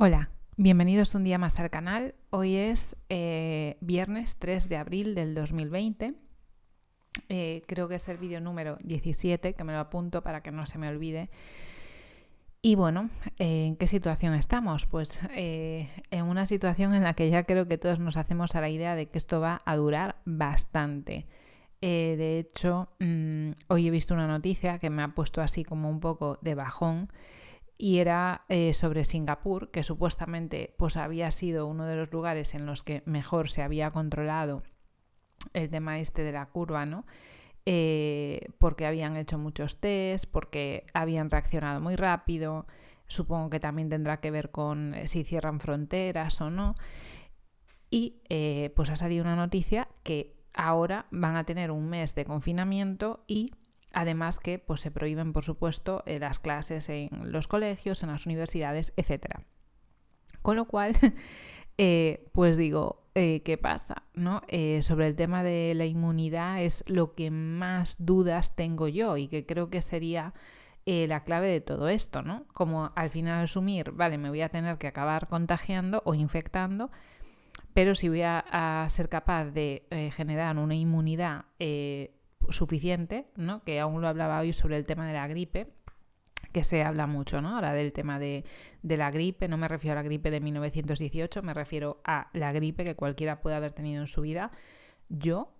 Hola, bienvenidos un día más al canal. Hoy es viernes 3 de abril del 2020. Creo que es el vídeo número 17, que me lo apunto para que no se me olvide. Y bueno, ¿en qué situación estamos? Pues en una situación en la que ya creo que todos nos hacemos a la idea de que esto va a durar bastante. De hecho, hoy he visto una noticia que me ha puesto así como un poco de bajón, y era sobre Singapur, que supuestamente pues había sido uno de los lugares en los que mejor se había controlado el tema este de la curva, ¿no? Porque habían hecho muchos test, porque habían reaccionado muy rápido. Supongo que también tendrá que ver con si cierran fronteras o no. Y pues ha salido una noticia que ahora van a tener un mes de confinamiento y además que pues, se prohíben, por supuesto, las clases en los colegios, en las universidades, etc. Con lo cual, pues digo, ¿qué pasa? ¿No? Sobre el tema de la inmunidad es lo que más dudas tengo yo y que creo que sería la clave de todo esto, ¿no? Como al final asumir, vale, me voy a tener que acabar contagiando o infectando, pero si voy a ser capaz de generar una inmunidad suficiente, ¿no? Que aún lo hablaba hoy sobre el tema de la gripe, que se habla mucho, ¿no? Ahora del tema de la gripe, no me refiero a la gripe de 1918, me refiero a la gripe que cualquiera puede haber tenido en su vida. Yo,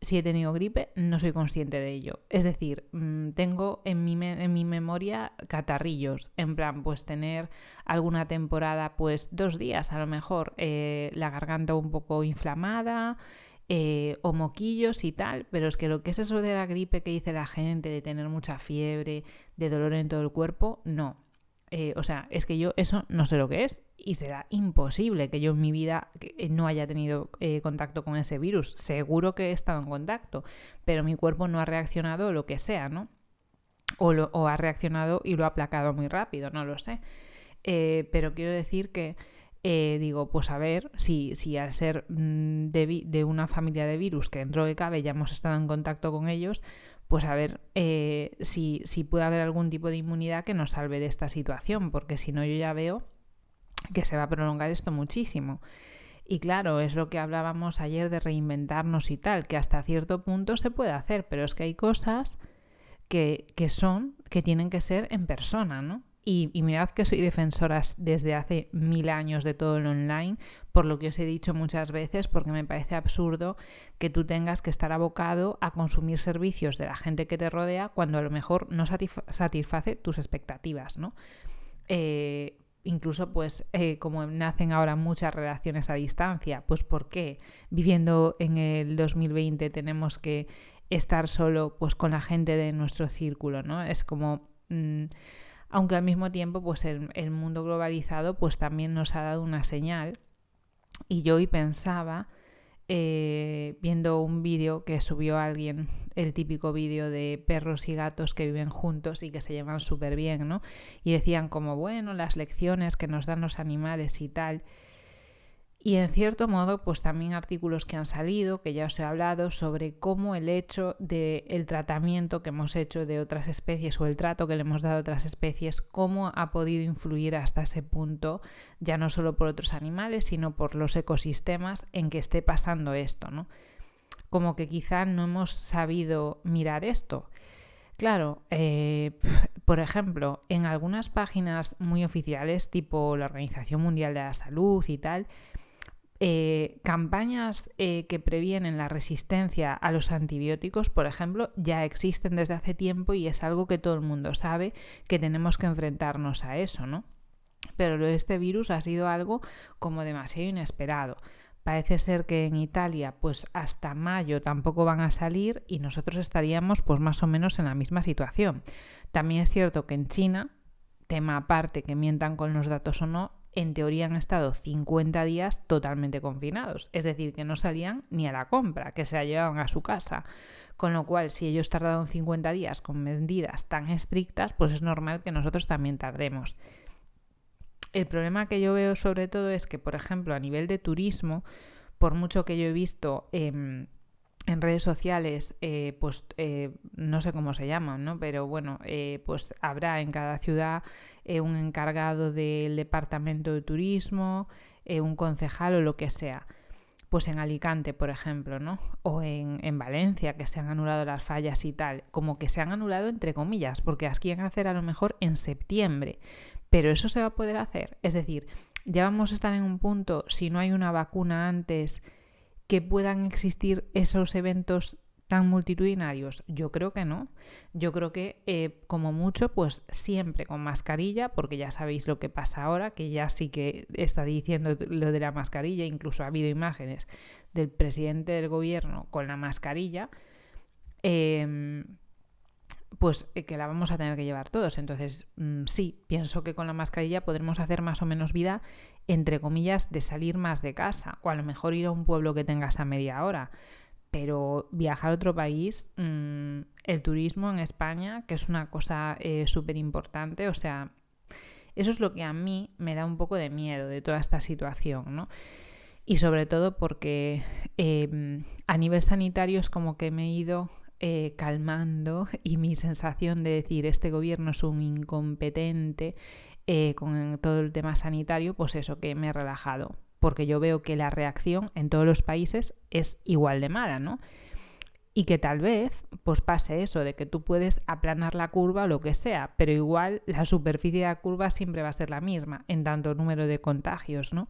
si he tenido gripe, no soy consciente de ello. Es decir, tengo en mi memoria catarrillos, en plan, pues tener alguna temporada, pues 2 días a lo mejor, la garganta un poco inflamada, o moquillos y tal, pero es que lo que es eso de la gripe que dice la gente, de tener mucha fiebre, de dolor en todo el cuerpo, no. O sea, es que yo eso no sé lo que es y será imposible que yo en mi vida no haya tenido contacto con ese virus. Seguro que he estado en contacto, pero mi cuerpo no ha reaccionado lo que sea, ¿no? O ha reaccionado y lo ha aplacado muy rápido, no lo sé. Pero quiero decir que digo, pues a ver si al ser de una familia de virus que dentro de cabe ya hemos estado en contacto con ellos, pues a ver si puede haber algún tipo de inmunidad que nos salve de esta situación, porque si no yo ya veo que se va a prolongar esto muchísimo. Y claro, es lo que hablábamos ayer de reinventarnos y tal, que hasta cierto punto se puede hacer, pero es que hay cosas que tienen que ser en persona, ¿no? Y mirad que soy defensora desde hace 1000 años de todo lo online, por lo que os he dicho muchas veces, porque me parece absurdo que tú tengas que estar abocado a consumir servicios de la gente que te rodea cuando a lo mejor no satisface tus expectativas, ¿no? Incluso pues como nacen ahora muchas relaciones a distancia, pues ¿por qué viviendo en el 2020 tenemos que estar solo pues con la gente de nuestro círculo, ¿no? Es como aunque al mismo tiempo pues el mundo globalizado pues también nos ha dado una señal. Y yo hoy pensaba, viendo un vídeo que subió alguien, el típico vídeo de perros y gatos que viven juntos y que se llevan súper bien, ¿no? Y decían como, bueno, las lecciones que nos dan los animales y tal. Y en cierto modo, pues también artículos que han salido, que ya os he hablado, sobre cómo el hecho del tratamiento que hemos hecho de otras especies o el trato que le hemos dado a otras especies, cómo ha podido influir hasta ese punto, ya no solo por otros animales, sino por los ecosistemas en que esté pasando esto, ¿no? Como que quizá no hemos sabido mirar esto. Claro, por ejemplo, en algunas páginas muy oficiales, tipo la Organización Mundial de la Salud y tal, campañas que previenen la resistencia a los antibióticos, por ejemplo, ya existen desde hace tiempo y es algo que todo el mundo sabe que tenemos que enfrentarnos a eso, ¿no? Pero lo de este virus ha sido algo como demasiado inesperado. Parece ser que en Italia pues hasta mayo tampoco van a salir y nosotros estaríamos pues más o menos en la misma situación. También es cierto que en China, tema aparte que mientan con los datos o no, en teoría han estado 50 días totalmente confinados, es decir, que no salían ni a la compra, que se la llevaban a su casa. Con lo cual, si ellos tardaron 50 días con medidas tan estrictas, pues es normal que nosotros también tardemos. El problema que yo veo sobre todo es que, por ejemplo, a nivel de turismo, por mucho que yo he visto en redes sociales, no sé cómo se llaman, ¿no? Pero bueno, pues habrá en cada ciudad un encargado del departamento de turismo, un concejal o lo que sea. Pues en Alicante, por ejemplo, ¿no? O en Valencia, que se han anulado las fallas y tal, como que se han anulado entre comillas, porque las quieren hacer a lo mejor en septiembre, pero eso se va a poder hacer. Es decir, ya vamos a estar en un punto, si no hay una vacuna antes, que puedan existir esos eventos tan multitudinarios. Yo creo que no. Yo creo que como mucho, pues siempre con mascarilla, porque ya sabéis lo que pasa ahora, que ya sí que está diciendo lo de la mascarilla, incluso ha habido imágenes del presidente del gobierno con la mascarilla, pues que la vamos a tener que llevar todos. Entonces, sí, pienso que con la mascarilla podremos hacer más o menos vida, entre comillas, de salir más de casa, o a lo mejor ir a un pueblo que tengas a media hora. Pero viajar a otro país, el turismo en España, que es una cosa súper importante, o sea, eso es lo que a mí me da un poco de miedo de toda esta situación, ¿no? Y sobre todo porque a nivel sanitario es como que me he ido calmando, y mi sensación de decir este gobierno es un incompetente con todo el tema sanitario, pues eso, que me he relajado, porque yo veo que la reacción en todos los países es igual de mala, ¿no? Y que tal vez pues pase eso, de que tú puedes aplanar la curva o lo que sea, pero igual la superficie de la curva siempre va a ser la misma en tanto número de contagios, ¿no?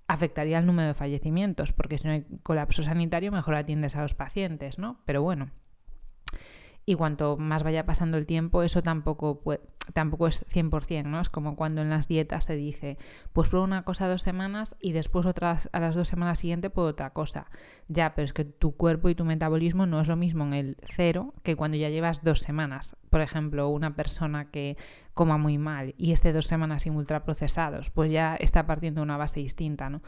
Afectaría el número de fallecimientos, porque si no hay colapso sanitario, mejor atiendes a los pacientes, ¿no? Pero bueno, y cuanto más vaya pasando el tiempo, eso tampoco es 100%, ¿no? Es como cuando en las dietas se dice, pues prueba una cosa 2 semanas y después a las 2 semanas siguientes prueba otra cosa. Ya, pero es que tu cuerpo y tu metabolismo no es lo mismo en el 0 que cuando ya llevas 2 semanas. Por ejemplo, una persona que coma muy mal y esté 2 semanas sin ultraprocesados, pues ya está partiendo de una base distinta, ¿no?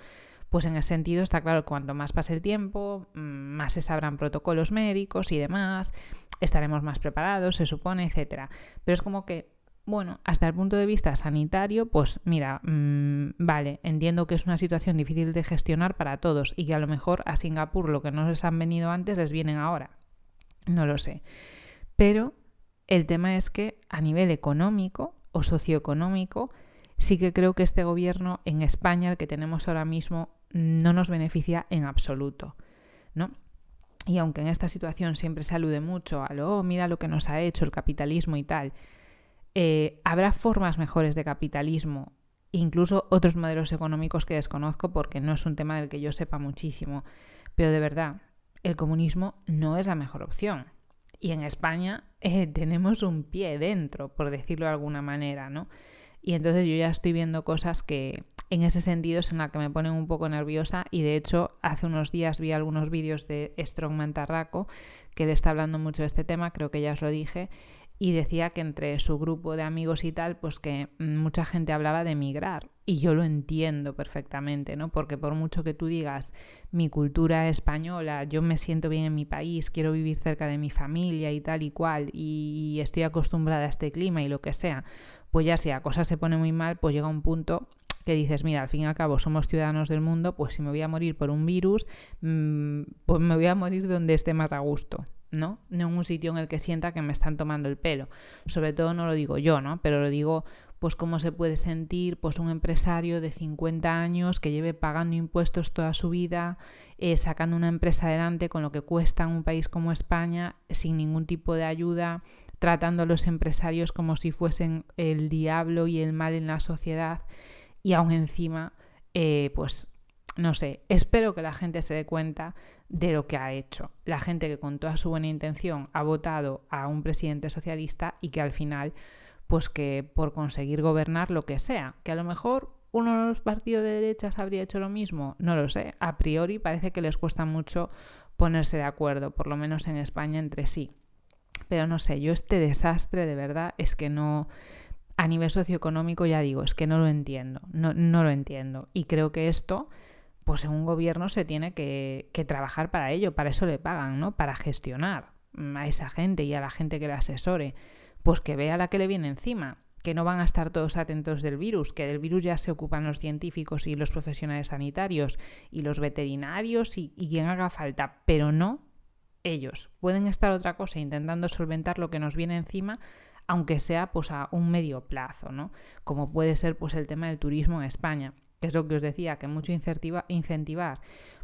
Pues en ese sentido está claro que cuanto más pase el tiempo, más se sabrán protocolos médicos y demás, estaremos más preparados, se supone, etcétera. Pero es como que, bueno, hasta el punto de vista sanitario, pues mira, vale, entiendo que es una situación difícil de gestionar para todos y que a lo mejor a Singapur lo que no les han venido antes les vienen ahora. No lo sé. Pero el tema es que a nivel económico o socioeconómico, sí que creo que este gobierno en España, el que tenemos ahora mismo, no nos beneficia en absoluto, ¿no? Y aunque en esta situación siempre se alude mucho a mira lo que nos ha hecho el capitalismo y tal, habrá formas mejores de capitalismo, incluso otros modelos económicos que desconozco porque no es un tema del que yo sepa muchísimo, pero de verdad, el comunismo no es la mejor opción. Y en España tenemos un pie dentro, por decirlo de alguna manera, ¿no? Y entonces yo ya estoy viendo cosas que en ese sentido es en la que me ponen un poco nerviosa, y de hecho hace unos días vi algunos vídeos de Strongman Tarraco, que le está hablando mucho de este tema, creo que ya os lo dije, y decía que entre su grupo de amigos y tal, pues que mucha gente hablaba de emigrar, y yo lo entiendo perfectamente, ¿no? Porque por mucho que tú digas mi cultura española, yo me siento bien en mi país, quiero vivir cerca de mi familia y tal y cual, y estoy acostumbrada a este clima y lo que sea, pues ya si la cosa se pone muy mal, pues llega un punto que dices, mira, al fin y al cabo somos ciudadanos del mundo, pues si me voy a morir por un virus, pues me voy a morir donde esté más a gusto, ¿no? No en un sitio en el que sienta que me están tomando el pelo. Sobre todo no lo digo yo, ¿no? Pero lo digo, pues cómo se puede sentir pues un empresario de 50 años que lleve pagando impuestos toda su vida, sacando una empresa adelante con lo que cuesta en un país como España, sin ningún tipo de ayuda, tratando a los empresarios como si fuesen el diablo y el mal en la sociedad. Y aún encima, pues no sé, espero que la gente se dé cuenta de lo que ha hecho. La gente que con toda su buena intención ha votado a un presidente socialista y que al final, pues que por conseguir gobernar lo que sea, que a lo mejor uno de los partidos de derechas habría hecho lo mismo, no lo sé. A priori parece que les cuesta mucho ponerse de acuerdo, por lo menos en España entre sí. Pero no sé, yo este desastre de verdad es que no... A nivel socioeconómico, ya digo, es que no lo entiendo, no lo entiendo. Y creo que esto, pues en un gobierno se tiene que trabajar para ello, para eso le pagan, ¿no? Para gestionar a esa gente y a la gente que le asesore, pues que vea la que le viene encima, que no van a estar todos atentos del virus, que del virus ya se ocupan los científicos y los profesionales sanitarios y los veterinarios y quien haga falta, pero no ellos. Pueden estar otra cosa intentando solventar lo que nos viene encima, aunque sea pues a un medio plazo, ¿no? Como puede ser pues el tema del turismo en España, que es lo que os decía, que mucho incentivar.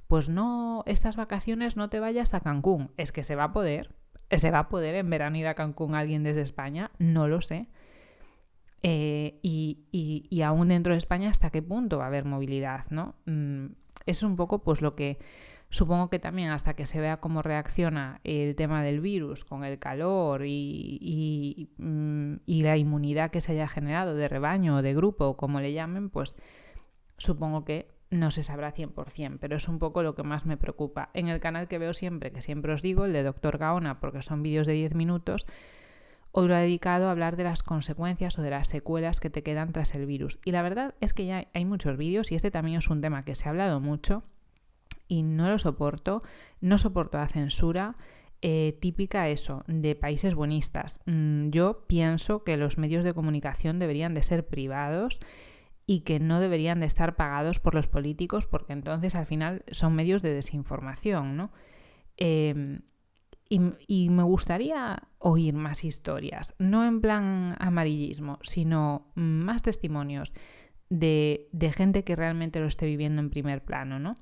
Pues no, estas vacaciones no te vayas a Cancún. Es que se va a poder en verano ir a Cancún alguien desde España, no lo sé. Y aún dentro de España, ¿hasta qué punto va a haber movilidad, ¿no? Es un poco pues lo que supongo que también hasta que se vea cómo reacciona el tema del virus con el calor y la inmunidad que se haya generado de rebaño o de grupo, o como le llamen, pues supongo que no se sabrá 100%, pero es un poco lo que más me preocupa. En el canal que veo siempre, que siempre os digo, el de Dr. Gaona, porque son vídeos de 10 minutos, hoy lo he dedicado a hablar de las consecuencias o de las secuelas que te quedan tras el virus. Y la verdad es que ya hay muchos vídeos y este también es un tema que se ha hablado mucho y no lo soporto, no soporto la censura típica eso, de países buenistas. Yo pienso que los medios de comunicación deberían de ser privados y que no deberían de estar pagados por los políticos, porque entonces al final son medios de desinformación, ¿no? Y me gustaría oír más historias, no en plan amarillismo, sino más testimonios de gente que realmente lo esté viviendo en primer plano, ¿no?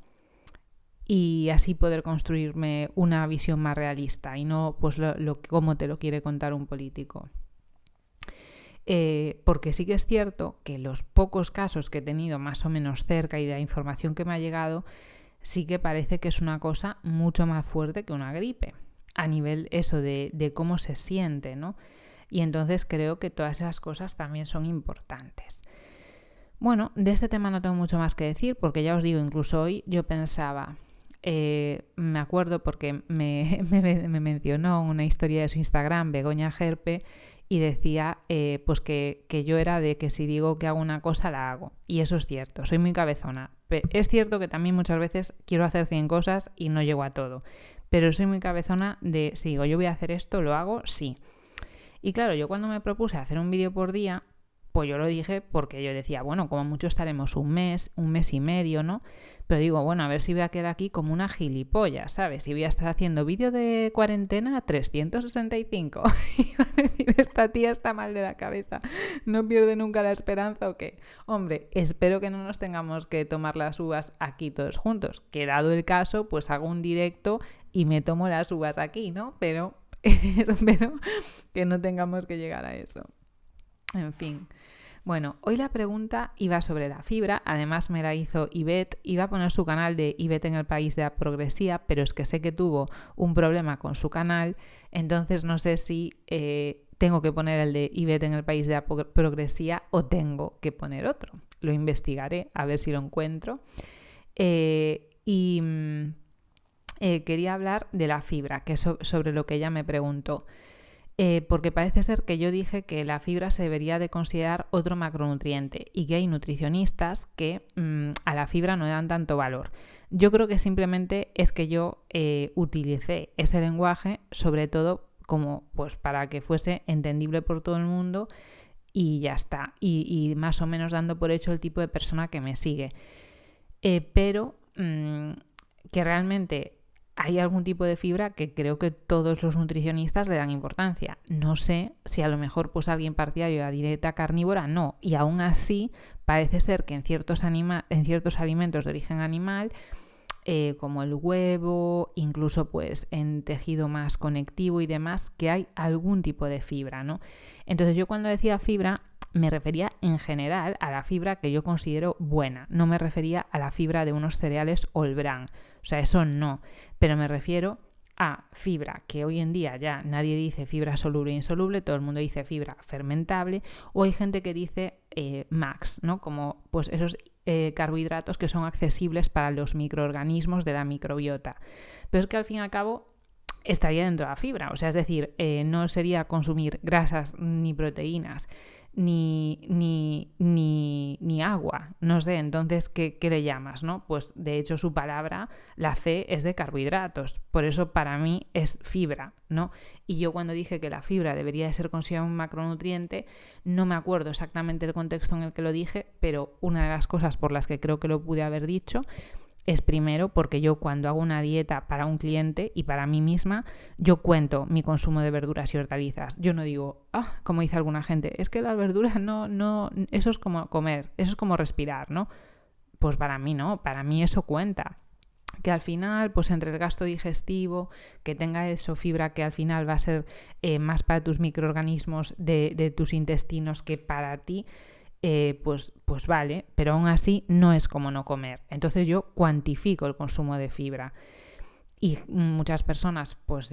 Y así poder construirme una visión más realista y no pues cómo te lo quiere contar un político. Porque sí que es cierto que los pocos casos que he tenido más o menos cerca y de la información que me ha llegado, sí que parece que es una cosa mucho más fuerte que una gripe, a nivel eso de cómo se siente, ¿no? Y entonces creo que todas esas cosas también son importantes. Bueno, de este tema no tengo mucho más que decir, porque ya os digo, incluso hoy yo pensaba, me acuerdo porque me mencionó una historia de su Instagram, Begoña Gerpe, y decía pues que yo era de que si digo que hago una cosa, la hago. Y eso es cierto, soy muy cabezona. Pero es cierto que también muchas veces quiero hacer 100 cosas y no llego a todo. Pero soy muy cabezona de, si digo yo voy a hacer esto, lo hago, sí. Y claro, yo cuando me propuse hacer un vídeo por día, pues yo lo dije porque yo decía, bueno, como mucho estaremos un mes y medio, ¿no? Pero digo, bueno, a ver si voy a quedar aquí como una gilipollas, ¿sabes? Y voy a estar haciendo vídeo de cuarentena 365. Y va a decir, esta tía está mal de la cabeza, no pierde nunca la esperanza o qué. Hombre, espero que no nos tengamos que tomar las uvas aquí todos juntos. Que dado el caso, pues hago un directo y me tomo las uvas aquí, ¿no? Pero espero que no tengamos que llegar a eso. En fin. Bueno, hoy la pregunta iba sobre la fibra, además me la hizo Ivette, iba a poner su canal de Ivette en el país de la progresía, pero es que sé que tuvo un problema con su canal, entonces no sé si tengo que poner el de Ivette en el país de la progresía o tengo que poner otro. Lo investigaré a ver si lo encuentro. Quería hablar de la fibra, que es sobre lo que ella me preguntó. Porque parece ser que yo dije que la fibra se debería de considerar otro macronutriente y que hay nutricionistas que a la fibra no le dan tanto valor. Yo creo que simplemente es que yo utilicé ese lenguaje sobre todo como pues para que fuese entendible por todo el mundo y ya está. Y más o menos dando por hecho el tipo de persona que me sigue. Pero que realmente hay algún tipo de fibra que creo que todos los nutricionistas le dan importancia. No sé si a lo mejor pues alguien partidario de la dieta carnívora no. Y aún así parece ser que en ciertos alimentos de origen animal, como el huevo, incluso pues en tejido más conectivo y demás, que hay algún tipo de fibra, ¿no? Entonces yo cuando decía fibra me refería en general a la fibra que yo considero buena, no me refería a la fibra de unos cereales All Bran, o sea, eso no, pero me refiero a fibra que hoy en día ya nadie dice fibra soluble e insoluble, todo el mundo dice fibra fermentable, o hay gente que dice max, ¿no? Como pues esos carbohidratos que son accesibles para los microorganismos de la microbiota. Pero es que al fin y al cabo estaría dentro de la fibra, o sea, es decir, no sería consumir grasas ni proteínas, ni agua, no sé, entonces, ¿qué le llamas, no? Pues de hecho su palabra, la C, es de carbohidratos, por eso para mí es fibra, ¿no? Y yo cuando dije que la fibra debería de ser considerada un macronutriente, no me acuerdo exactamente el contexto en el que lo dije, pero una de las cosas por las que creo que lo pude haber dicho es primero porque yo cuando hago una dieta para un cliente y para mí misma, yo cuento mi consumo de verduras y hortalizas. Yo no digo, como dice alguna gente, es que las verduras no, eso es como comer, eso es como respirar, ¿no? Pues para mí no, para mí eso cuenta. Que al final, pues entre el gasto digestivo, que tenga eso, fibra que al final va a ser más para tus microorganismos de tus intestinos que para ti, pues vale, pero aún así no es como no comer. Entonces yo cuantifico el consumo de fibra. Y muchas personas, pues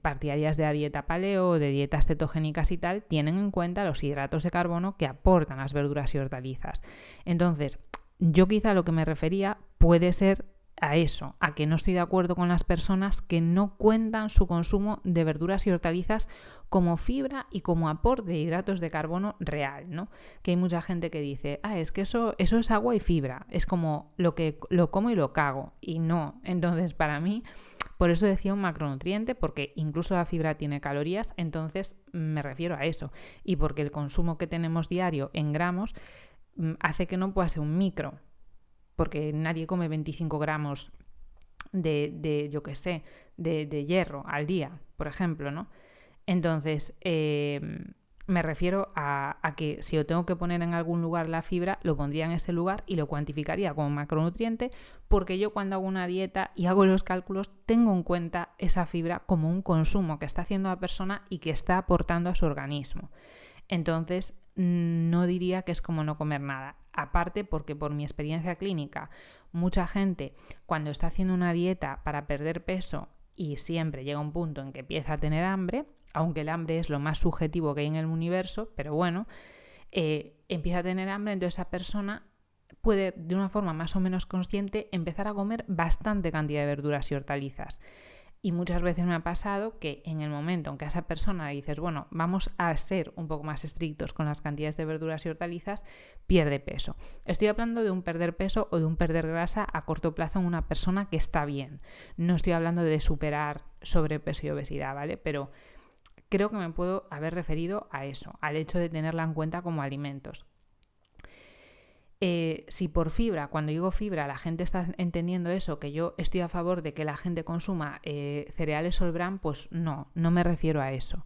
partidarias de la dieta paleo, de dietas cetogénicas y tal, tienen en cuenta los hidratos de carbono que aportan las verduras y hortalizas. Entonces, yo quizá lo que me refería puede ser a eso, a que no estoy de acuerdo con las personas que no cuentan su consumo de verduras y hortalizas como fibra y como aporte de hidratos de carbono real, ¿no? Que hay mucha gente que dice, es que eso es agua y fibra, es como lo como y lo cago, y no. Entonces, para mí, por eso decía un macronutriente, porque incluso la fibra tiene calorías, entonces me refiero a eso, y porque el consumo que tenemos diario en gramos hace que no pueda ser un micro, porque nadie come 25 gramos de yo qué sé, de hierro al día, por ejemplo, ¿no? Entonces, me refiero a que si yo tengo que poner en algún lugar la fibra, lo pondría en ese lugar y lo cuantificaría como macronutriente, porque yo cuando hago una dieta y hago los cálculos, tengo en cuenta esa fibra como un consumo que está haciendo la persona y que está aportando a su organismo. Entonces, no diría que es como no comer nada. Aparte, porque por mi experiencia clínica, mucha gente cuando está haciendo una dieta para perder peso y siempre llega un punto en que empieza a tener hambre, aunque el hambre es lo más subjetivo que hay en el universo, pero bueno, empieza a tener hambre, entonces esa persona puede, de una forma más o menos consciente, empezar a comer bastante cantidad de verduras y hortalizas. Y muchas veces me ha pasado que en el momento en que a esa persona le dices, bueno, vamos a ser un poco más estrictos con las cantidades de verduras y hortalizas, pierde peso. Estoy hablando de un perder peso o de un perder grasa a corto plazo en una persona que está bien. No estoy hablando de superar sobrepeso y obesidad, ¿vale? Pero creo que me puedo haber referido a eso, al hecho de tenerla en cuenta como alimentos. Si por fibra, cuando digo fibra, la gente está entendiendo eso, que yo estoy a favor de que la gente consuma cereales all bran, pues no me refiero a eso.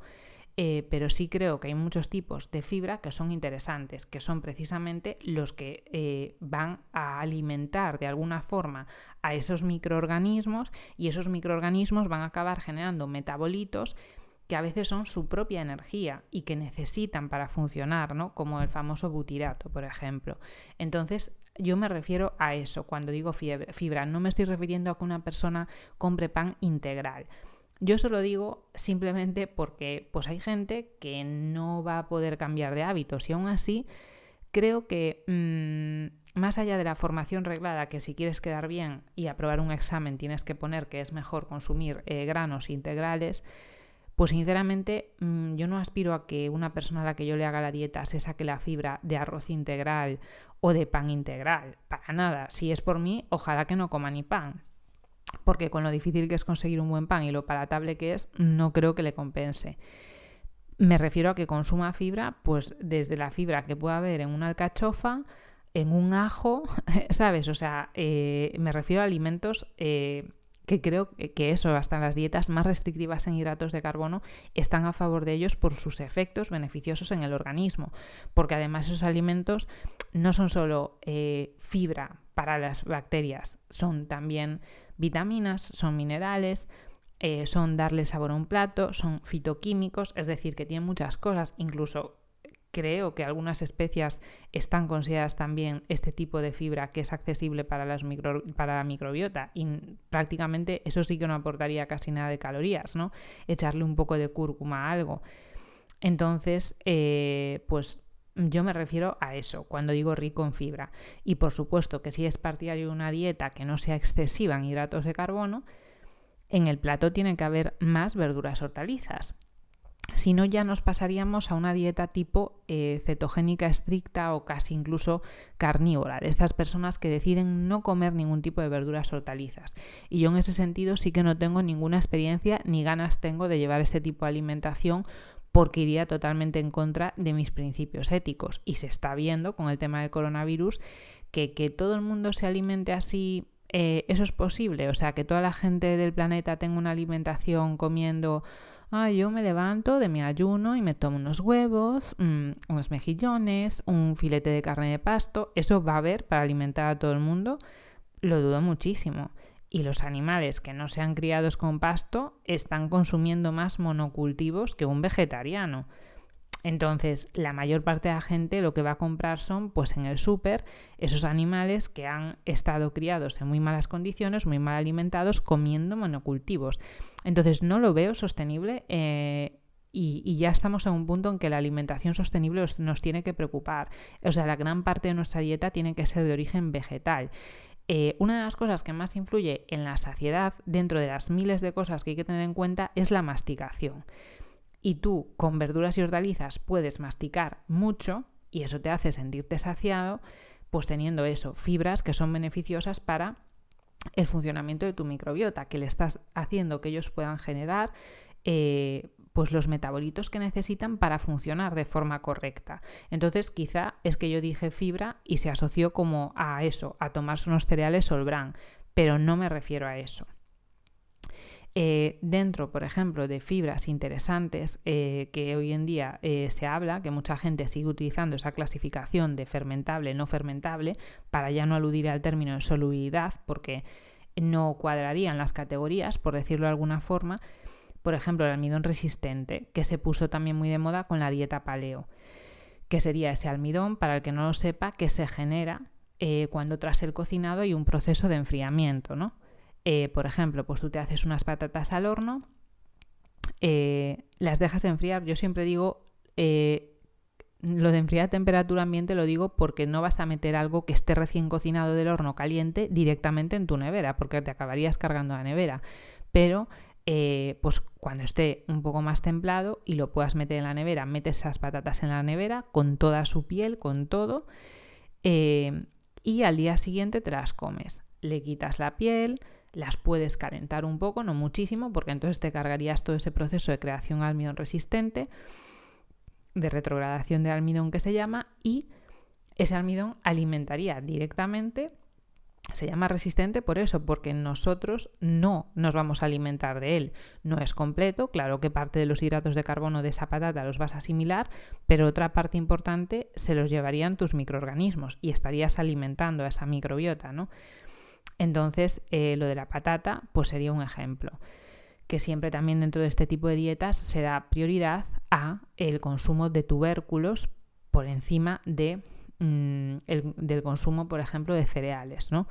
Pero sí creo que hay muchos tipos de fibra que son interesantes, que son precisamente los que van a alimentar de alguna forma a esos microorganismos, y esos microorganismos van a acabar generando metabolitos que a veces son su propia energía y que necesitan para funcionar, ¿no? Como el famoso butirato, por ejemplo. Entonces, yo me refiero a eso cuando digo fibra. No me estoy refiriendo a que una persona compre pan integral. Yo eso lo digo simplemente porque pues hay gente que no va a poder cambiar de hábitos, y aún así creo que más allá de la formación reglada, que si quieres quedar bien y aprobar un examen tienes que poner que es mejor consumir granos integrales, pues sinceramente yo no aspiro a que una persona a la que yo le haga la dieta se saque la fibra de arroz integral o de pan integral, para nada. Si es por mí, ojalá que no coma ni pan, porque con lo difícil que es conseguir un buen pan y lo palatable que es, no creo que le compense. Me refiero a que consuma fibra, pues desde la fibra que pueda haber en una alcachofa, en un ajo, ¿sabes? O sea, me refiero a alimentos que creo que eso, hasta las dietas más restrictivas en hidratos de carbono, están a favor de ellos por sus efectos beneficiosos en el organismo, porque además esos alimentos no son solo fibra para las bacterias, son también vitaminas, son minerales, son darle sabor a un plato, son fitoquímicos, es decir, que tienen muchas cosas. Incluso creo que algunas especias están consideradas también este tipo de fibra que es accesible para la microbiota, y prácticamente eso sí que no aportaría casi nada de calorías, ¿no? Echarle un poco de cúrcuma a algo. Entonces, pues yo me refiero a eso cuando digo rico en fibra. Y por supuesto que si es partidario de una dieta que no sea excesiva en hidratos de carbono, en el plato tiene que haber más verduras hortalizas. Si no, ya nos pasaríamos a una dieta tipo cetogénica estricta o casi incluso carnívora, de estas personas que deciden no comer ningún tipo de verduras hortalizas. Y yo en ese sentido sí que no tengo ninguna experiencia ni ganas tengo de llevar ese tipo de alimentación, porque iría totalmente en contra de mis principios éticos. Y se está viendo con el tema del coronavirus que todo el mundo se alimente así ¿Eso es posible? O sea, que toda la gente del planeta tenga una alimentación comiendo... yo me levanto de mi ayuno y me tomo unos huevos, unos mejillones, un filete de carne de pasto. ¿Eso va a haber para alimentar a todo el mundo? Lo dudo muchísimo. Y los animales que no sean criados con pasto están consumiendo más monocultivos que un vegetariano. Entonces, la mayor parte de la gente lo que va a comprar son, pues en el súper, esos animales que han estado criados en muy malas condiciones, muy mal alimentados, comiendo monocultivos. Entonces, no lo veo sostenible y ya estamos en un punto en que la alimentación sostenible nos tiene que preocupar. O sea, la gran parte de nuestra dieta tiene que ser de origen vegetal. Una de las cosas que más influye en la saciedad, dentro de las miles de cosas que hay que tener en cuenta, es la masticación. Y tú con verduras y hortalizas puedes masticar mucho y eso te hace sentirte saciado, pues teniendo eso, fibras que son beneficiosas para el funcionamiento de tu microbiota, que le estás haciendo que ellos puedan generar pues los metabolitos que necesitan para funcionar de forma correcta. Entonces quizá es que yo dije fibra y se asoció como a eso, a tomarse unos cereales Sol Bran, pero no me refiero a eso. Dentro, por ejemplo, de fibras interesantes que hoy en día se habla, que mucha gente sigue utilizando esa clasificación de fermentable, no fermentable, para ya no aludir al término de solubilidad, porque no cuadrarían las categorías, por decirlo de alguna forma. Por ejemplo, el almidón resistente, que se puso también muy de moda con la dieta paleo, que sería ese almidón, para el que no lo sepa, que se genera cuando tras el cocinado hay un proceso de enfriamiento, ¿no? Por ejemplo, pues tú te haces unas patatas al horno, las dejas enfriar. Yo siempre digo, lo de enfriar a temperatura ambiente lo digo porque no vas a meter algo que esté recién cocinado del horno caliente directamente en tu nevera, porque te acabarías cargando la nevera. Pero pues cuando esté un poco más templado y lo puedas meter en la nevera, metes esas patatas en la nevera con toda su piel, con todo, y al día siguiente te las comes. Le quitas la piel, las puedes calentar un poco, no muchísimo, porque entonces te cargarías todo ese proceso de creación de almidón resistente, de retrogradación de almidón que se llama, y ese almidón alimentaría directamente. Se llama resistente por eso, porque nosotros no nos vamos a alimentar de él. No es completo, claro que parte de los hidratos de carbono de esa patata los vas a asimilar, pero otra parte importante se los llevarían tus microorganismos y estarías alimentando a esa microbiota, ¿no? Entonces, lo de la patata pues sería un ejemplo. Que siempre también dentro de este tipo de dietas se da prioridad a el consumo de tubérculos por encima del consumo, por ejemplo, de cereales, ¿no?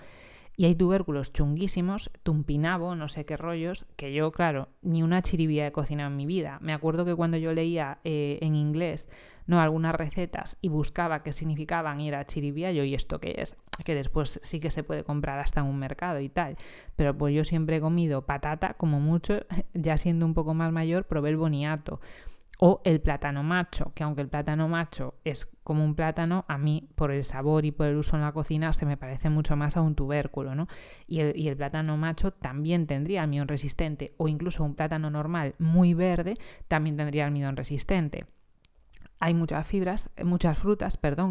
Y hay tubérculos chunguísimos, tumpinabo, no sé qué rollos, que yo, claro, ni una chiribía he cocinado en mi vida. Me acuerdo que cuando yo leía en inglés algunas recetas y buscaba qué significaban y era chiribía, yo, ¿y esto qué es? Que después sí que se puede comprar hasta en un mercado y tal. Pero pues yo siempre he comido patata, como mucho, ya siendo un poco más mayor, probé el boniato. O el plátano macho, que aunque el plátano macho es como un plátano, a mí por el sabor y por el uso en la cocina se me parece mucho más a un tubérculo, ¿no? Y el plátano macho también tendría almidón resistente, o incluso un plátano normal muy verde también tendría almidón resistente. Hay muchas frutas,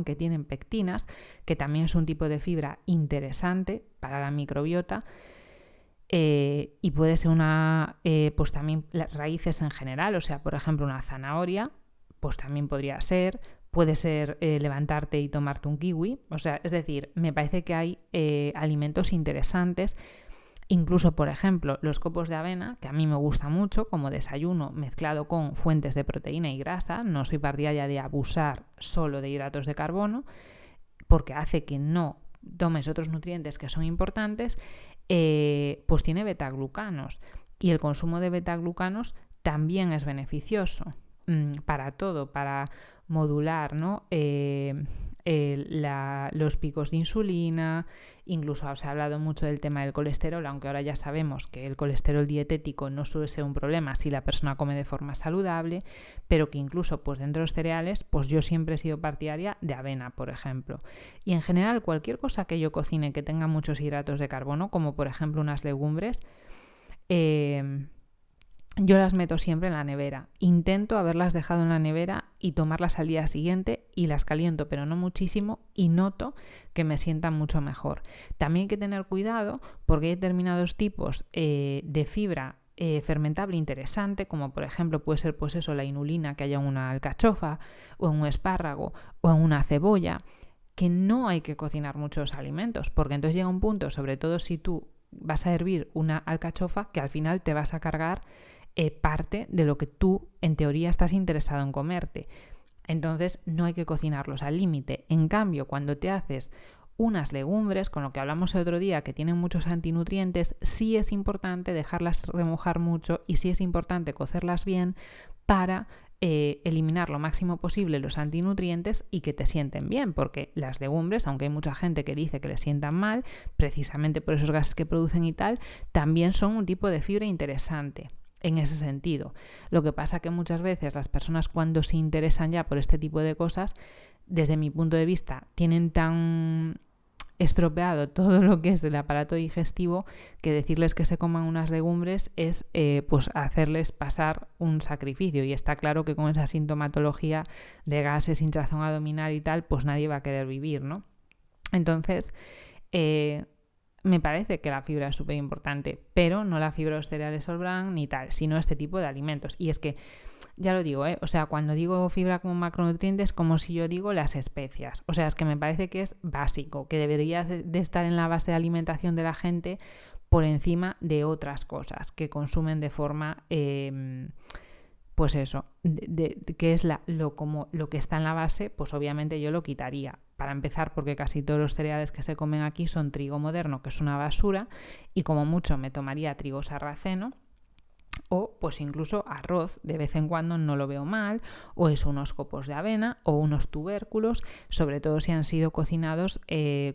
que tienen pectinas, que también es un tipo de fibra interesante para la microbiota. Y puede ser pues también las raíces en general, o sea, por ejemplo, una zanahoria, pues también podría ser, puede ser levantarte y tomarte un kiwi, o sea, es decir, me parece que hay alimentos interesantes, incluso, por ejemplo, los copos de avena, que a mí me gusta mucho como desayuno mezclado con fuentes de proteína y grasa. No soy partidaria de abusar solo de hidratos de carbono, porque hace que no tomes otros nutrientes que son importantes. Pues tiene betaglucanos y el consumo de betaglucanos también es beneficioso para todo, para modular, ¿no? Los picos de insulina. Incluso se ha hablado mucho del tema del colesterol, aunque ahora ya sabemos que el colesterol dietético no suele ser un problema si la persona come de forma saludable, pero que incluso pues dentro de los cereales, pues yo siempre he sido partidaria de avena, por ejemplo. Y en general cualquier cosa que yo cocine que tenga muchos hidratos de carbono, como por ejemplo unas legumbres, yo las meto siempre en la nevera. Intento haberlas dejado en la nevera y tomarlas al día siguiente y las caliento, pero no muchísimo, y noto que me sientan mucho mejor. También hay que tener cuidado porque hay determinados tipos de fibra fermentable interesante, como por ejemplo puede ser pues eso, la inulina que haya en una alcachofa o en un espárrago o en una cebolla, que no hay que cocinar muchos alimentos, porque entonces llega un punto, sobre todo si tú vas a hervir una alcachofa, que al final te vas a cargar parte de lo que tú en teoría estás interesado en comerte. Entonces no hay que cocinarlos al límite. En cambio, cuando te haces unas legumbres, con lo que hablamos el otro día, que tienen muchos antinutrientes, sí es importante dejarlas remojar mucho y sí es importante cocerlas bien para eliminar lo máximo posible los antinutrientes y que te sienten bien, porque las legumbres, aunque hay mucha gente que dice que les sientan mal, precisamente por esos gases que producen y tal, también son un tipo de fibra interesante en ese sentido. Lo que pasa que muchas veces las personas, cuando se interesan ya por este tipo de cosas, desde mi punto de vista, tienen tan estropeado todo lo que es el aparato digestivo que decirles que se coman unas legumbres es pues hacerles pasar un sacrificio, y está claro que con esa sintomatología de gases, hinchazón abdominal y tal, pues nadie va a querer vivir, ¿no? Entonces me parece que la fibra es súper importante, pero no la fibra de los cereales all bran ni tal, sino este tipo de alimentos. Y es que, ya lo digo, o sea, cuando digo fibra como macronutriente es como si yo digo las especias. O sea, es que me parece que es básico, que debería de estar en la base de alimentación de la gente por encima de otras cosas que consumen de forma... pues eso, que es lo que está en la base, pues obviamente yo lo quitaría. Para empezar, porque casi todos los cereales que se comen aquí son trigo moderno, que es una basura, y como mucho me tomaría trigo sarraceno, o pues incluso arroz, de vez en cuando no lo veo mal, o es unos copos de avena o unos tubérculos, sobre todo si han sido cocinados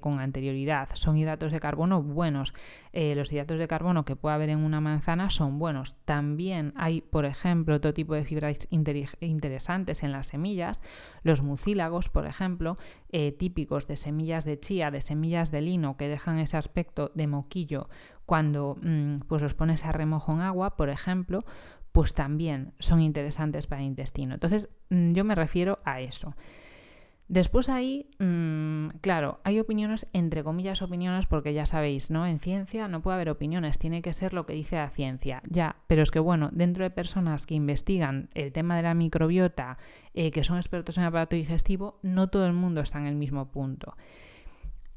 con anterioridad. Son hidratos de carbono buenos. Los hidratos de carbono que puede haber en una manzana son buenos. También hay, por ejemplo, otro tipo de fibras interesantes en las semillas, los mucílagos, por ejemplo, típicos de semillas de chía, de semillas de lino, que dejan ese aspecto de moquillo cuando pues los pones a remojo en agua, por ejemplo, pues también son interesantes para el intestino. Entonces, yo me refiero a eso. Después ahí, claro, hay opiniones, entre comillas opiniones, porque ya sabéis, ¿no? En ciencia no puede haber opiniones, tiene que ser lo que dice la ciencia, ya. Pero es que, bueno, dentro de personas que investigan el tema de la microbiota, que son expertos en el aparato digestivo, no todo el mundo está en el mismo punto.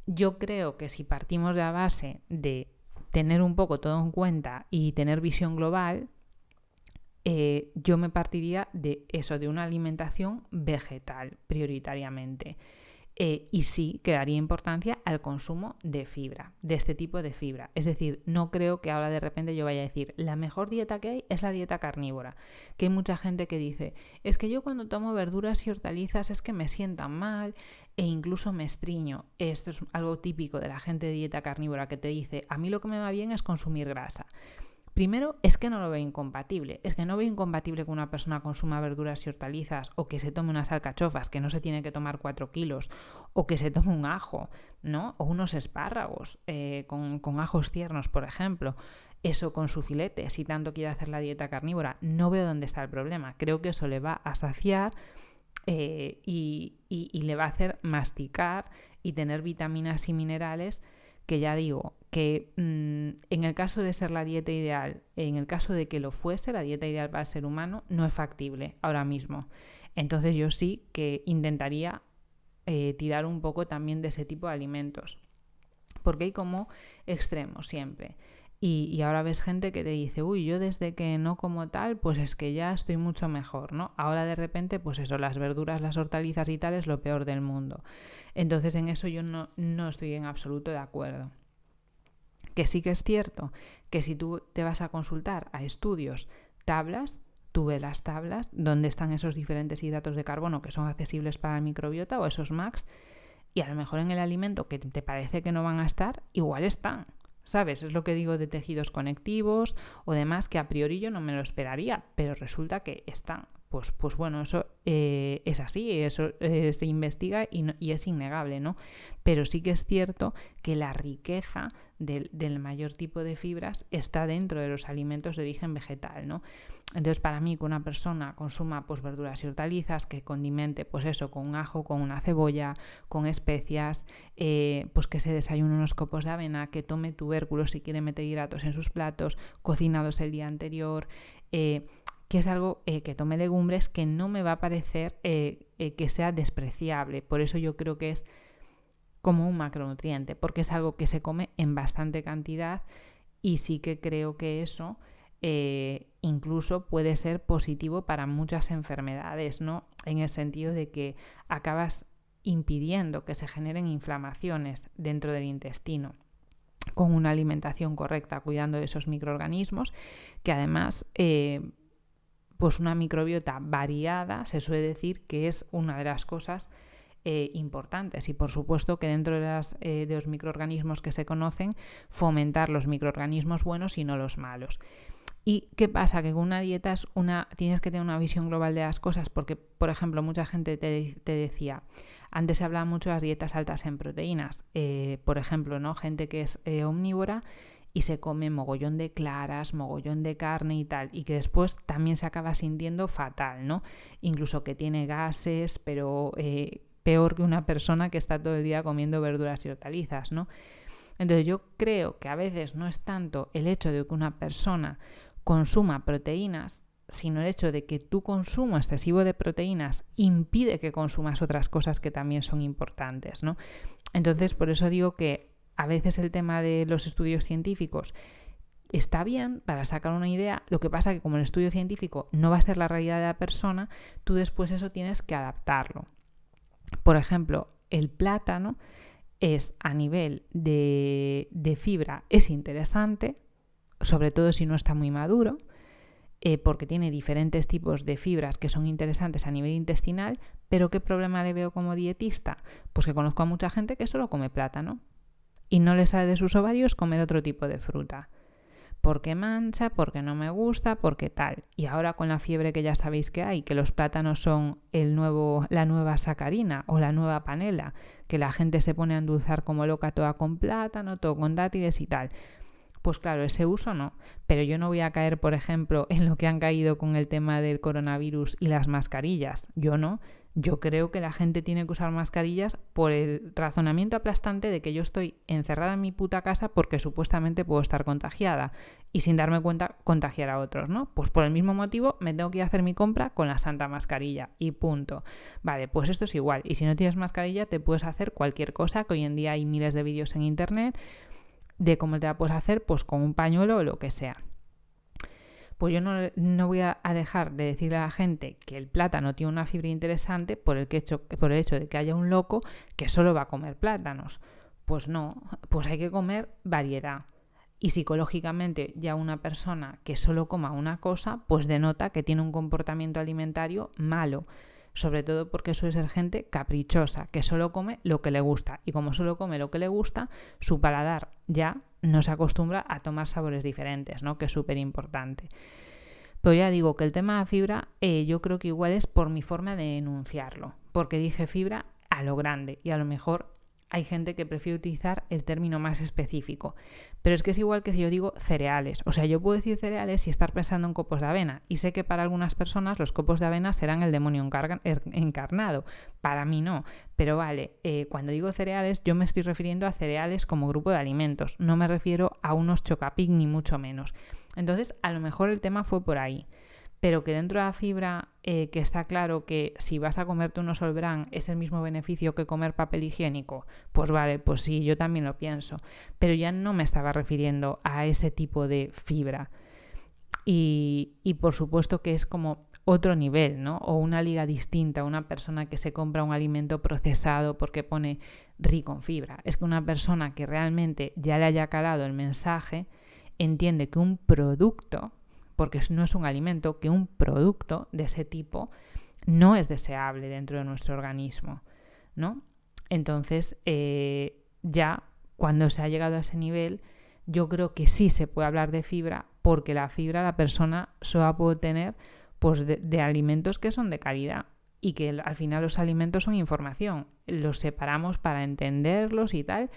Yo creo que si partimos de la base de tener un poco todo en cuenta y tener visión global, yo me partiría de eso, de una alimentación vegetal prioritariamente. Y sí que daría importancia al consumo de fibra, de este tipo de fibra. Es decir, no creo que ahora de repente yo vaya a decir la mejor dieta que hay es la dieta carnívora, que hay mucha gente que dice es que yo cuando tomo verduras y hortalizas es que me sientan mal e incluso me estriño. Esto es algo típico de la gente de dieta carnívora, que te dice a mí lo que me va bien es consumir grasa. Primero, es que no lo veo incompatible. Es que no veo incompatible que una persona consuma verduras y hortalizas, o que se tome unas alcachofas, que no se tiene que tomar 4 kilos, o que se tome un ajo, ¿no? O unos espárragos con ajos tiernos, por ejemplo. Eso con su filete, si tanto quiere hacer la dieta carnívora. No veo dónde está el problema. Creo que eso le va a saciar y le va a hacer masticar y tener vitaminas y minerales, que ya digo, que en el caso de ser la dieta ideal, en el caso de que lo fuese, la dieta ideal para el ser humano, no es factible ahora mismo. Entonces yo sí que intentaría tirar un poco también de ese tipo de alimentos, porque hay como extremos siempre. Y ahora ves gente que te dice, uy, yo desde que no como tal, pues es que ya estoy mucho mejor, ¿no? Ahora de repente, pues eso, las verduras, las hortalizas y tal es lo peor del mundo. Entonces en eso yo no estoy en absoluto de acuerdo. Que sí que es cierto que si tú te vas a consultar a estudios, tablas, tú ves las tablas donde están esos diferentes hidratos de carbono que son accesibles para la microbiota, o esos MACs, y a lo mejor en el alimento que te parece que no van a estar, igual están. ¿Sabes? Es lo que digo de tejidos conectivos o demás, que a priori yo no me lo esperaría, pero resulta que están. pues bueno, eso es así, eso se investiga y es innegable, ¿no? Pero sí que es cierto que la riqueza del mayor tipo de fibras está dentro de los alimentos de origen vegetal, ¿no? Entonces, para mí, que una persona consuma pues verduras y hortalizas, que condimente pues eso con un ajo, con una cebolla, con especias, pues que se desayune unos copos de avena, que tome tubérculos si quiere meter hidratos en sus platos, cocinados el día anterior, que es algo que tome legumbres, que no me va a parecer que sea despreciable. Por eso yo creo que es como un macronutriente, porque es algo que se come en bastante cantidad y sí que creo que eso incluso puede ser positivo para muchas enfermedades, ¿no? En el sentido de que acabas impidiendo que se generen inflamaciones dentro del intestino con una alimentación correcta, cuidando de esos microorganismos, que además pues una microbiota variada se suele decir que es una de las cosas importantes, y por supuesto que dentro de los microorganismos que se conocen, fomentar los microorganismos buenos y no los malos. ¿Y qué pasa? Que con una dieta tienes que tener una visión global de las cosas, porque, por ejemplo, mucha gente te decía, antes se hablaba mucho de las dietas altas en proteínas, por ejemplo, ¿no? Gente que es omnívora y se come mogollón de claras, mogollón de carne y tal, y que después también se acaba sintiendo fatal, ¿no? Incluso que tiene gases, pero peor que una persona que está todo el día comiendo verduras y hortalizas, ¿no? Entonces yo creo que a veces no es tanto el hecho de que una persona consuma proteínas, sino el hecho de que tu consumo excesivo de proteínas impide que consumas otras cosas que también son importantes, ¿no? Entonces, por eso digo que a veces el tema de los estudios científicos está bien para sacar una idea, lo que pasa que como el estudio científico no va a ser la realidad de la persona, tú después eso tienes que adaptarlo. Por ejemplo, el plátano es a nivel de fibra, es interesante, sobre todo si no está muy maduro, porque tiene diferentes tipos de fibras que son interesantes a nivel intestinal, pero ¿qué problema le veo como dietista? Pues que conozco a mucha gente que solo come plátano y no le sale de sus ovarios comer otro tipo de fruta. Porque mancha, porque no me gusta, porque tal. Y ahora con la fiebre que ya sabéis que hay, que los plátanos son la nueva sacarina o la nueva panela, que la gente se pone a endulzar como loca toda con plátano, todo con dátiles y tal. Pues claro, ese uso no. Pero yo no voy a caer, por ejemplo, en lo que han caído con el tema del coronavirus y las mascarillas. Yo no. Yo creo que la gente tiene que usar mascarillas por el razonamiento aplastante de que yo estoy encerrada en mi puta casa porque supuestamente puedo estar contagiada y sin darme cuenta contagiar a otros, ¿no? Pues por el mismo motivo me tengo que ir a hacer mi compra con la santa mascarilla y punto. Vale, pues esto es igual. Y si no tienes mascarilla te puedes hacer cualquier cosa, que hoy en día hay miles de vídeos en internet de cómo te la puedes hacer, pues con un pañuelo o lo que sea. Pues yo no voy a dejar de decirle a la gente que el plátano tiene una fibra interesante por el hecho de que haya un loco que solo va a comer plátanos. Pues no, pues hay que comer variedad. Y psicológicamente ya una persona que solo coma una cosa, pues denota que tiene un comportamiento alimentario malo. Sobre todo porque suele ser gente caprichosa, que solo come lo que le gusta. Y como solo come lo que le gusta, su paladar ya no se acostumbra a tomar sabores diferentes, ¿no? Que es súper importante. Pero ya digo que el tema de la fibra yo creo que igual es por mi forma de enunciarlo, porque dije fibra a lo grande y a lo mejor hay gente que prefiere utilizar el término más específico. Pero es que es igual que si yo digo cereales. O sea, yo puedo decir cereales y estar pensando en copos de avena. Y sé que para algunas personas los copos de avena serán el demonio encarnado. Para mí no. Pero vale, cuando digo cereales yo me estoy refiriendo a cereales como grupo de alimentos. No me refiero a unos chocapic ni mucho menos. Entonces, a lo mejor el tema fue por ahí. Pero que dentro de la fibra, que está claro que si vas a comerte unos Sol Bran es el mismo beneficio que comer papel higiénico, pues vale, pues sí, yo también lo pienso. Pero ya no me estaba refiriendo a ese tipo de fibra. Y por supuesto que es como otro nivel, ¿no? O una liga distinta, una persona que se compra un alimento procesado porque pone rico en fibra. Es que una persona que realmente ya le haya calado el mensaje entiende que un producto, porque no es un alimento, que un producto de ese tipo no es deseable dentro de nuestro organismo, ¿no? Entonces, ya cuando se ha llegado a ese nivel, yo creo que sí se puede hablar de fibra, porque la fibra la persona solo la puede tener pues de alimentos que son de calidad y que al final los alimentos son información. Los separamos para entenderlos y tal,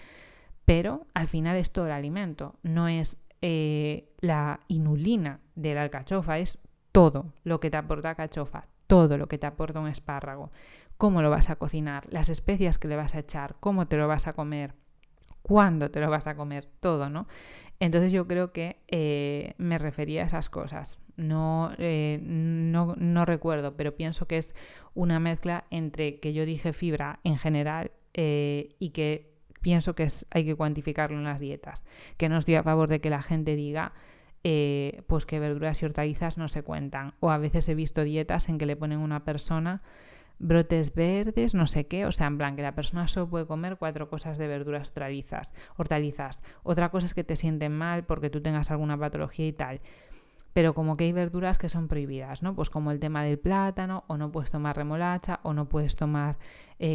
pero al final es todo el alimento. No es la inulina de la alcachofa, es todo lo que te aporta alcachofa, todo lo que te aporta un espárrago, cómo lo vas a cocinar, las especias que le vas a echar, cómo te lo vas a comer, cuándo te lo vas a comer, todo, ¿no? Entonces yo creo que me refería a esas cosas. No recuerdo, pero pienso que es una mezcla entre que yo dije fibra en general y que pienso que hay que cuantificarlo en las dietas. Que no estoy a favor de que la gente diga pues que verduras y hortalizas no se cuentan. O a veces he visto dietas en que le ponen a una persona brotes verdes, no sé qué, o sea, en plan que la persona solo puede comer 4 cosas de verduras hortalizas. Otra cosa es que te sienten mal porque tú tengas alguna patología y tal. Pero como que hay verduras que son prohibidas, ¿no? Pues como el tema del plátano, o no puedes tomar remolacha, o no puedes tomar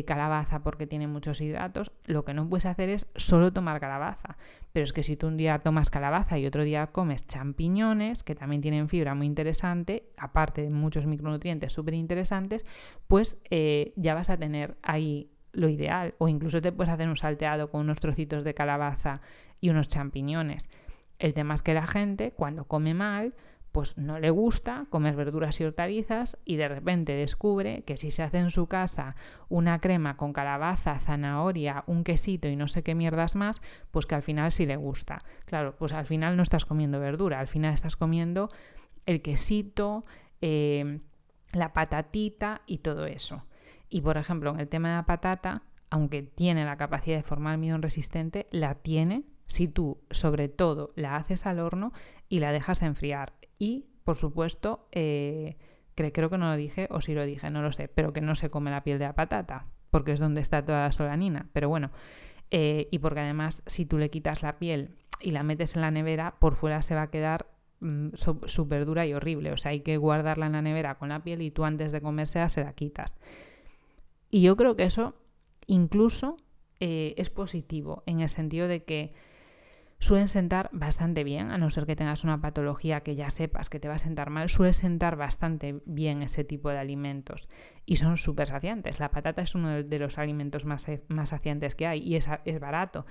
calabaza porque tiene muchos hidratos. Lo que no puedes hacer es solo tomar calabaza. Pero es que si tú un día tomas calabaza y otro día comes champiñones, que también tienen fibra muy interesante, aparte de muchos micronutrientes súper interesantes, pues ya vas a tener ahí lo ideal. O incluso te puedes hacer un salteado con unos trocitos de calabaza y unos champiñones. El tema es que la gente, cuando come mal, pues no le gusta comer verduras y hortalizas y de repente descubre que si se hace en su casa una crema con calabaza, zanahoria, un quesito y no sé qué mierdas más, pues que al final sí le gusta. Claro, pues al final no estás comiendo verdura, al final estás comiendo el quesito, la patatita y todo eso. Y por ejemplo, en el tema de la patata, aunque tiene la capacidad de formar almidón resistente, la tiene si tú, sobre todo, la haces al horno y la dejas enfriar. Y, por supuesto, creo que no lo dije, o sí lo dije, no lo sé, pero que no se come la piel de la patata, porque es donde está toda la solanina. Pero bueno, y porque además, si tú le quitas la piel y la metes en la nevera, por fuera se va a quedar súper dura y horrible. O sea, hay que guardarla en la nevera con la piel y tú antes de comérsela se la quitas. Y yo creo que eso incluso es positivo, en el sentido de que suelen sentar bastante bien, a no ser que tengas una patología que ya sepas que te va a sentar mal, suele sentar bastante bien ese tipo de alimentos y son súper saciantes. La patata es uno de los alimentos más saciantes que hay y es barato.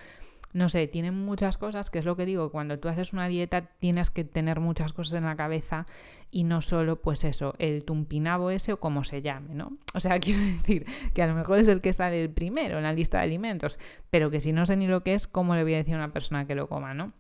No sé, tienen muchas cosas, que es lo que digo, cuando tú haces una dieta tienes que tener muchas cosas en la cabeza y no solo, pues eso, el tumpinabo ese o como se llame, ¿no? O sea, quiero decir que a lo mejor es el que sale el primero en la lista de alimentos, pero que si no sé ni lo que es, ¿cómo le voy a decir a una persona que lo coma, ¿no?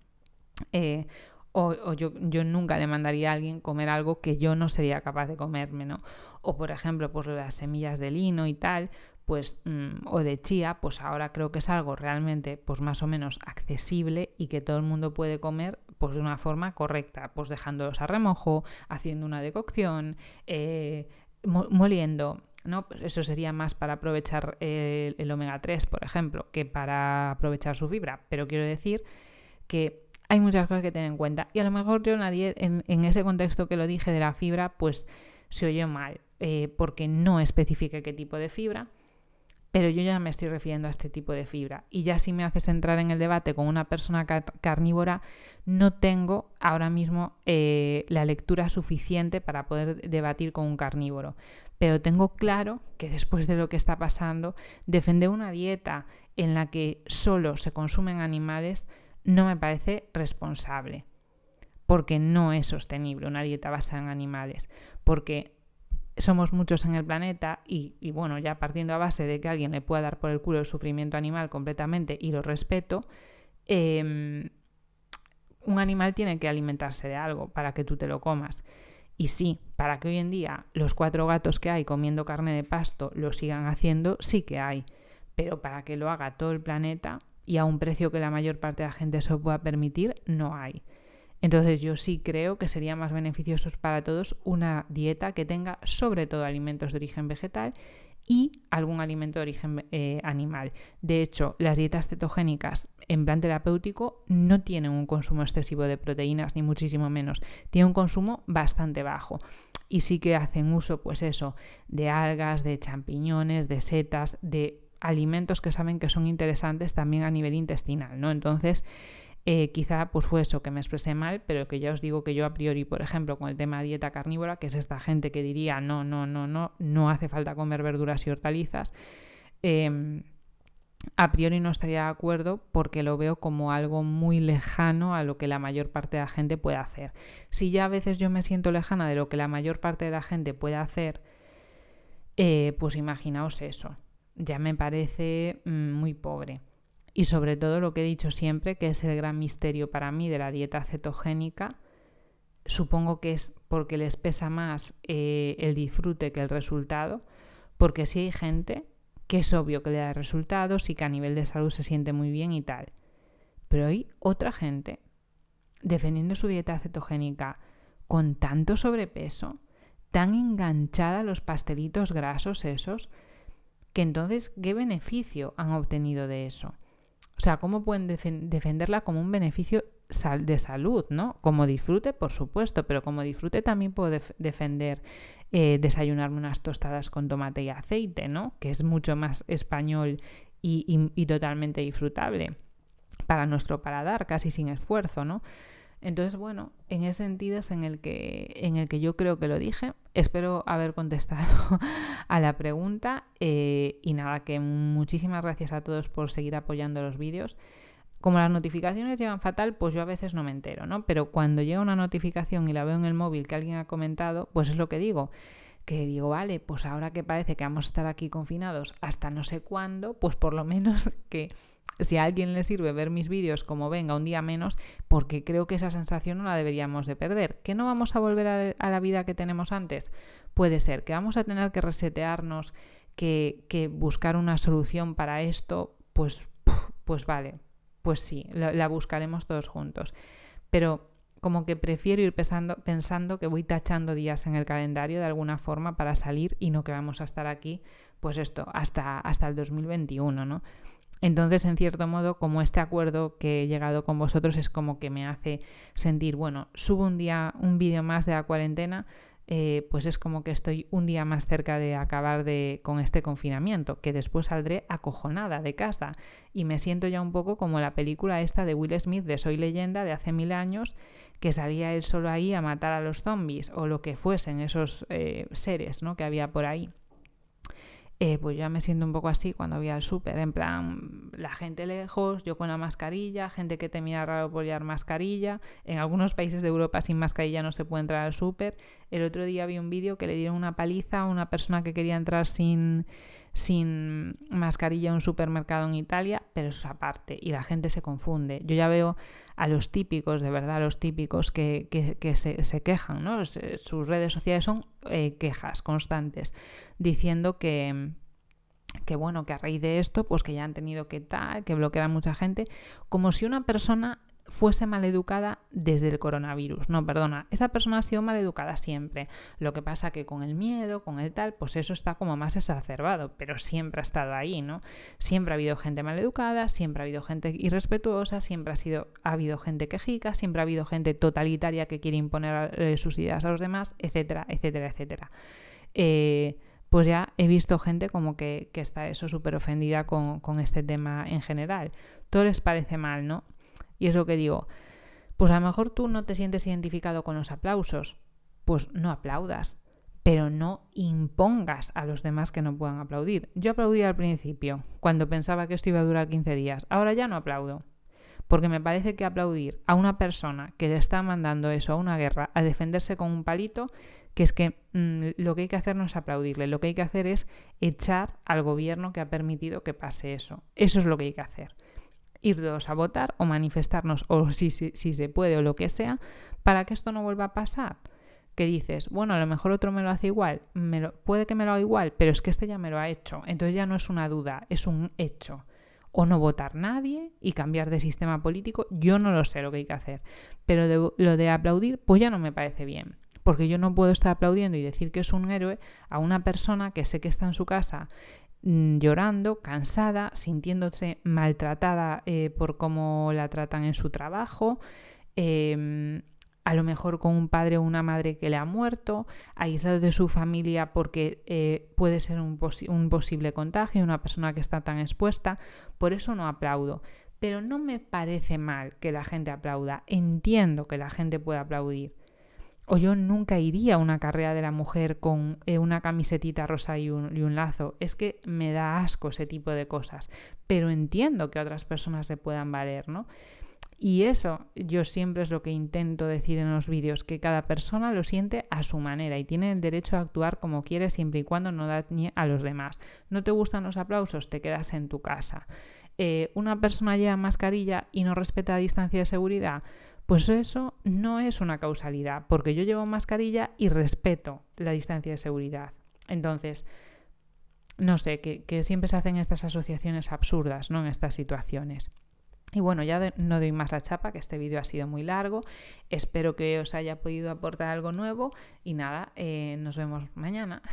O yo nunca le mandaría a alguien comer algo que yo no sería capaz de comerme, ¿no? O por ejemplo, pues las semillas de lino y tal, pues o de chía, pues ahora creo que es algo realmente pues más o menos accesible y que todo el mundo puede comer pues de una forma correcta, pues dejándolos a remojo, haciendo una decocción, moliendo, ¿no? Pues eso sería más para aprovechar el omega 3, por ejemplo, que para aprovechar su fibra, pero quiero decir que hay muchas cosas que tener en cuenta y a lo mejor yo en ese contexto que lo dije de la fibra, pues se oyó mal, porque no especifique qué tipo de fibra, pero yo ya me estoy refiriendo a este tipo de fibra. Y ya si me haces entrar en el debate con una persona carnívora, no tengo ahora mismo la lectura suficiente para poder debatir con un carnívoro. Pero tengo claro que después de lo que está pasando, defender una dieta en la que solo se consumen animales no me parece responsable. Porque no es sostenible una dieta basada en animales. Porque somos muchos en el planeta y bueno, ya partiendo a base de que alguien le pueda dar por el culo el sufrimiento animal completamente y lo respeto, un animal tiene que alimentarse de algo para que tú te lo comas. Y sí, para que hoy en día los 4 gatos que hay comiendo carne de pasto lo sigan haciendo, sí que hay. Pero para que lo haga todo el planeta y a un precio que la mayor parte de la gente se pueda permitir, no hay. Entonces yo sí creo que sería más beneficioso para todos una dieta que tenga sobre todo alimentos de origen vegetal y algún alimento de origen animal. De hecho, las dietas cetogénicas en plan terapéutico no tienen un consumo excesivo de proteínas, ni muchísimo menos. Tienen un consumo bastante bajo. Y sí que hacen uso, pues eso, de algas, de champiñones, de setas, de alimentos que saben que son interesantes también a nivel intestinal, ¿no? Entonces, Quizá pues fue eso, que me expresé mal, pero que ya os digo que yo a priori, por ejemplo, con el tema de dieta carnívora, que es esta gente que diría no hace falta comer verduras y hortalizas, a priori no estaría de acuerdo porque lo veo como algo muy lejano a lo que la mayor parte de la gente puede hacer. Si ya a veces yo me siento lejana de lo que la mayor parte de la gente puede hacer, pues imaginaos eso. Ya me parece muy pobre. Y sobre todo lo que he dicho siempre, que es el gran misterio para mí de la dieta cetogénica, supongo que es porque les pesa más el disfrute que el resultado, porque si hay gente que es obvio que le da resultados y que a nivel de salud se siente muy bien y tal. Pero hay otra gente defendiendo su dieta cetogénica con tanto sobrepeso, tan enganchada a los pastelitos grasos esos, que entonces, ¿qué beneficio han obtenido de eso? O sea, ¿cómo pueden defenderla como un beneficio de salud, ¿no? Como disfrute, por supuesto, pero como disfrute también puedo defender desayunarme unas tostadas con tomate y aceite, ¿no? Que es mucho más español y totalmente disfrutable para nuestro paladar, casi sin esfuerzo, ¿no? Entonces, bueno, en ese sentido es en el que yo creo que lo dije. Espero haber contestado a la pregunta y nada, que muchísimas gracias a todos por seguir apoyando los vídeos. Como las notificaciones llegan fatal, pues yo a veces no me entero, ¿no? Pero cuando llega una notificación y la veo en el móvil que alguien ha comentado, pues es lo que digo, vale, pues ahora que parece que vamos a estar aquí confinados hasta no sé cuándo, pues por lo menos que si a alguien le sirve ver mis vídeos como venga un día menos, porque creo que esa sensación no la deberíamos de perder. ¿Que no vamos a volver a la vida que tenemos antes? Puede ser, que vamos a tener que resetearnos, que buscar una solución para esto, pues vale, pues sí, la buscaremos todos juntos. Pero como que prefiero ir pensando que voy tachando días en el calendario de alguna forma para salir y no que vamos a estar aquí, pues esto, hasta el 2021, ¿no? Entonces, en cierto modo, como este acuerdo que he llegado con vosotros es como que me hace sentir, bueno, subo un vídeo más de la cuarentena, pues es como que estoy un día más cerca de acabar con este confinamiento, que después saldré acojonada de casa y me siento ya un poco como la película esta de Will Smith de Soy Leyenda de hace 1000 años, que salía él solo ahí a matar a los zombies o lo que fuesen esos seres, ¿no?, que había por ahí. Pues ya me siento un poco así cuando voy al súper, en plan, la gente lejos, yo con la mascarilla, gente que te mira raro por llevar mascarilla. En algunos países de Europa sin mascarilla no se puede entrar al súper. El otro día vi un vídeo que le dieron una paliza a una persona que quería entrar sin mascarilla a un supermercado en Italia, pero eso es aparte y la gente se confunde. Yo ya veo a los típicos, de verdad, los típicos que se quejan, ¿no? Sus redes sociales son quejas constantes, diciendo que bueno, que a raíz de esto, pues que ya han tenido que bloquear a mucha gente, como si una persona fuese maleducada desde el coronavirus. No, perdona, esa persona ha sido maleducada siempre. Lo que pasa que con el miedo, con el tal, pues eso está como más exacerbado, pero siempre ha estado ahí, ¿no? Siempre ha habido gente maleducada, siempre ha habido gente irrespetuosa, siempre ha habido gente quejica, siempre ha habido gente totalitaria que quiere imponer sus ideas a los demás, etcétera, etcétera, etcétera. Pues ya he visto gente como que está eso súper ofendida con este tema en general. Todo les parece mal, ¿no? Y es lo que digo, pues a lo mejor tú no te sientes identificado con los aplausos, pues no aplaudas, pero no impongas a los demás que no puedan aplaudir. Yo aplaudí al principio, cuando pensaba que esto iba a durar 15 días, ahora ya no aplaudo, porque me parece que aplaudir a una persona que le está mandando eso a una guerra, a defenderse con un palito, que es que lo que hay que hacer no es aplaudirle, lo que hay que hacer es echar al gobierno que ha permitido que pase eso. Eso es lo que hay que hacer. Irnos a votar o manifestarnos, o si se puede o lo que sea, para que esto no vuelva a pasar. Que dices, bueno, a lo mejor otro me lo hace igual, puede que me lo haga igual, pero es que este ya me lo ha hecho. Entonces ya no es una duda, es un hecho. O no votar nadie y cambiar de sistema político, yo no lo sé lo que hay que hacer. Pero lo de aplaudir, pues ya no me parece bien. Porque yo no puedo estar aplaudiendo y decir que es un héroe a una persona que sé que está en su casa llorando, cansada, sintiéndose maltratada por cómo la tratan en su trabajo, a lo mejor con un padre o una madre que le ha muerto, aislado de su familia porque puede ser un posible contagio, una persona que está tan expuesta. Por eso no aplaudo. pero no me parece mal que la gente aplauda. Entiendo que la gente pueda aplaudir. O yo nunca iría a una carrera de la mujer con una camisetita rosa y un lazo. Es que me da asco ese tipo de cosas. Pero entiendo que a otras personas le puedan valer, ¿no? Y eso yo siempre es lo que intento decir en los vídeos, que cada persona lo siente a su manera y tiene el derecho a actuar como quiere siempre y cuando no dañe a los demás. ¿No te gustan los aplausos? Te quedas en tu casa. ¿Una persona lleva mascarilla y no respeta la distancia de seguridad? Pues eso no es una causalidad, porque yo llevo mascarilla y respeto la distancia de seguridad. Entonces, no sé, que siempre se hacen estas asociaciones absurdas, ¿no? En estas situaciones. Y bueno, ya no doy más la chapa, que este vídeo ha sido muy largo. Espero que os haya podido aportar algo nuevo y nada, nos vemos mañana.